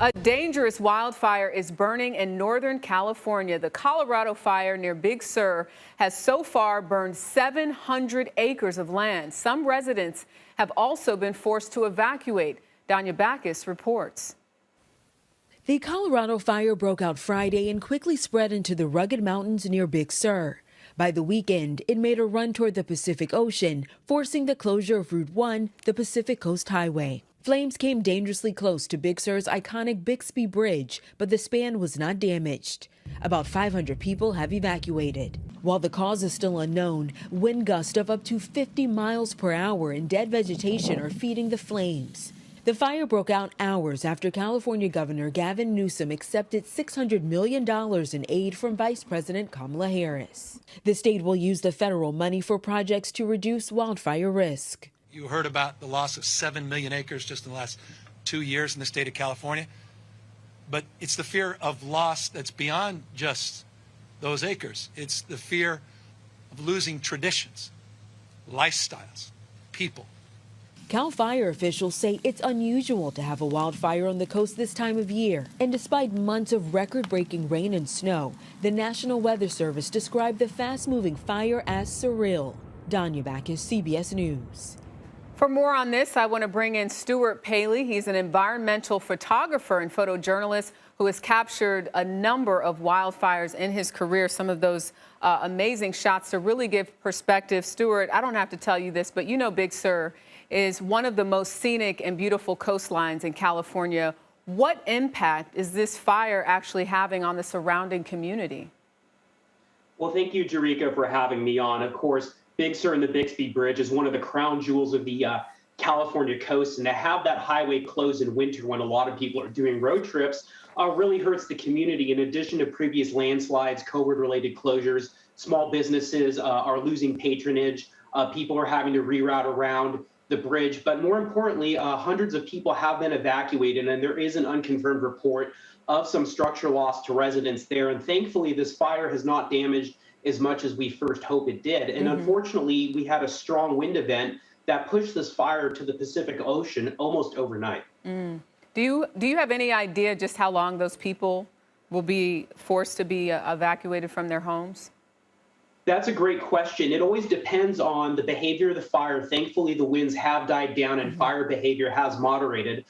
A dangerous wildfire is burning in Northern California. The Colorado fire near Big Sur has so far burned 700 acres of land. Some residents have also been forced to evacuate. Danya Bacchus reports. The Colorado fire broke out Friday and quickly spread into the rugged mountains near Big Sur. By the weekend, it made a run toward the Pacific Ocean, forcing the closure of Route 1, the Pacific Coast Highway. Flames came dangerously close to Big Sur's iconic Bixby Bridge, but the span was not damaged. About 500 people have evacuated. While the cause is still unknown, wind gusts of up to 50 miles per hour and dead vegetation are feeding the flames. The fire broke out hours after California Governor Gavin Newsom accepted $600 million in aid from Vice President Kamala Harris. The state will use the federal money for projects to reduce wildfire risk. You heard about the loss of 7 million acres just in the last 2 years in the state of California. But it's the fear of loss that's beyond just those acres. It's the fear of losing traditions, lifestyles, people. Cal Fire officials say it's unusual to have a wildfire on the coast this time of year. And despite months of record-breaking rain and snow, the National Weather Service described the fast-moving fire as surreal. Danya Bacchus, CBS News. For more on this, I want to bring in Stuart Palley. He's an environmental photographer and photojournalist who has captured a number of wildfires in his career, some of those amazing shots to really give perspective. Stuart, I don't have to tell you this, but you know Big Sur is one of the most scenic and beautiful coastlines in California. What impact is this fire actually having on the surrounding community? Well, thank you, Jericka, for having me on. Of course, Big Sur and the Bixby Bridge is one of the crown jewels of the California coast, and to have that highway closed in winter when a lot of people are doing road trips really hurts the community. In addition to previous landslides, COVID-related closures, small businesses are losing patronage. People are having to reroute around the bridge. But more importantly, hundreds of people have been evacuated, and there is an unconfirmed report of some structure loss to residents there. And thankfully, this fire has not damaged as much as we first hoped it did. And unfortunately, we had a strong wind event that pushed this fire to the Pacific Ocean almost overnight. Do you have any idea just how long those people will be forced to be evacuated from their homes? That's a great question. It always depends on the behavior of the fire. Thankfully, the winds have died down and fire behavior has moderated.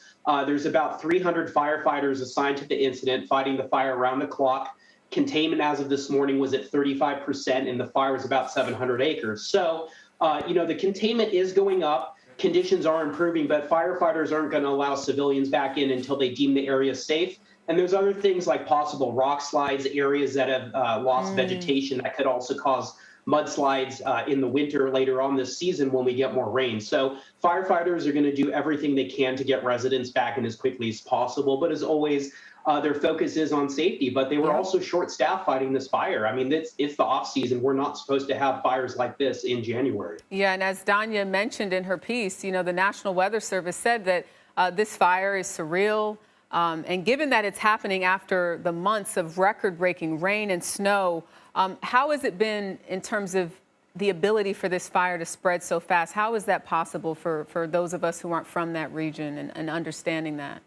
There's about 300 firefighters assigned to the incident, fighting the fire around the clock. Containment as of this morning was at 35%, and the fire was about 700 acres. So, the containment is going up. Conditions are improving, but firefighters aren't going to allow civilians back in until they deem the area safe. And there's other things like possible rock slides, areas that have lost vegetation that could also cause mudslides in the winter later on this season when we get more rain. So firefighters are going to do everything they can to get residents back in as quickly as possible. But as always, their focus is on safety. But they were also short-staffed fighting this fire. I mean, it's the off-season. We're not supposed to have fires like this in January. Yeah, and as Danya mentioned in her piece, the National Weather Service said that this fire is surreal. And given that it's happening after the months of record-breaking rain and snow, how has it been in terms of the ability for this fire to spread so fast? How is that possible for those of us who aren't from that region and understanding that?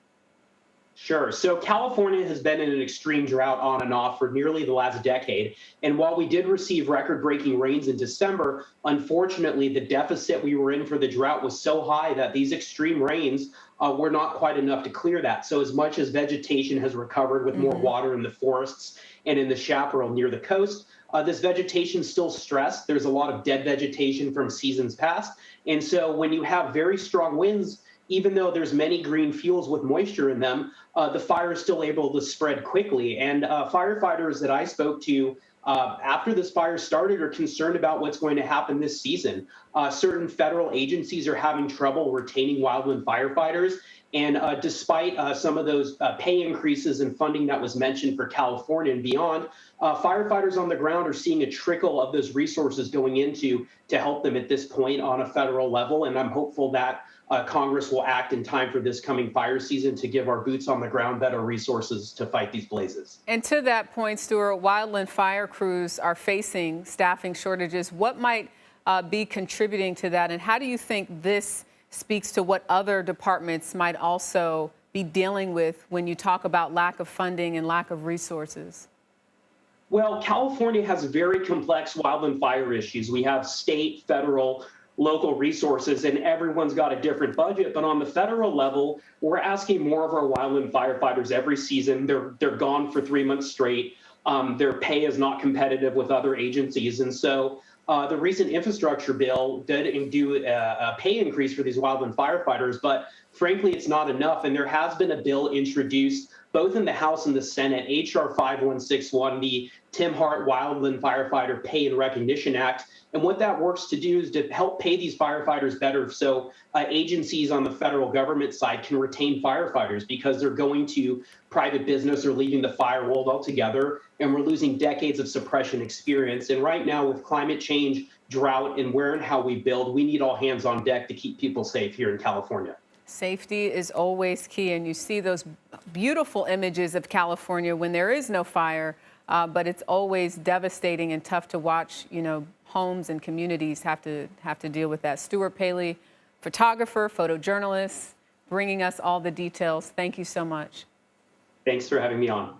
Sure. So California has been in an extreme drought on and off for nearly the last decade. And while we did receive record-breaking rains in December, unfortunately, the deficit we were in for the drought was so high that these extreme rains were not quite enough to clear that. So as much as vegetation has recovered with more water in the forests and in the chaparral near the coast, this vegetation is still stressed. There's a lot of dead vegetation from seasons past. And so when you have very strong winds, even though there's many green fuels with moisture in them, the fire is still able to spread quickly. And firefighters that I spoke to after this fire started are concerned about what's going to happen this season. Certain federal agencies are having trouble retaining wildland firefighters. And despite some of those pay increases and funding that was mentioned for California and beyond, firefighters on the ground are seeing a trickle of those resources going into to help them at this point on a federal level. And I'm hopeful that Congress will act in time for this coming fire season to give our boots on the ground better resources to fight these blazes. And to that point, Stuart, wildland fire crews are facing staffing shortages. What might be contributing to that? And how do you think this speaks to what other departments might also be dealing with when you talk about lack of funding and lack of resources? Well, California has very complex wildland fire issues. We have state, federal, local resources, and everyone's got a different budget. But on the federal level, we're asking more of our wildland firefighters every season. They're gone for 3 months straight. Their pay is not competitive with other agencies. And so the recent infrastructure bill did do a pay increase for these wildland firefighters, but frankly, it's not enough. And there has been a bill introduced both in the House and the Senate, H.R. 5161, the Tim Hart Wildland Firefighter Pay and Recognition Act. And what that works to do is to help pay these firefighters better so agencies on the federal government side can retain firefighters because they're going to private business or leaving the fire world altogether. And we're losing decades of suppression experience. And right now, with climate change, drought, and where and how we build, we need all hands on deck to keep people safe here in California. Safety is always key, and you see those beautiful images of California when there is no fire, but it's always devastating and tough to watch, homes and communities have to deal with that. Stuart Palley, photographer, photojournalist, bringing us all the details. Thank you so much. Thanks for having me on.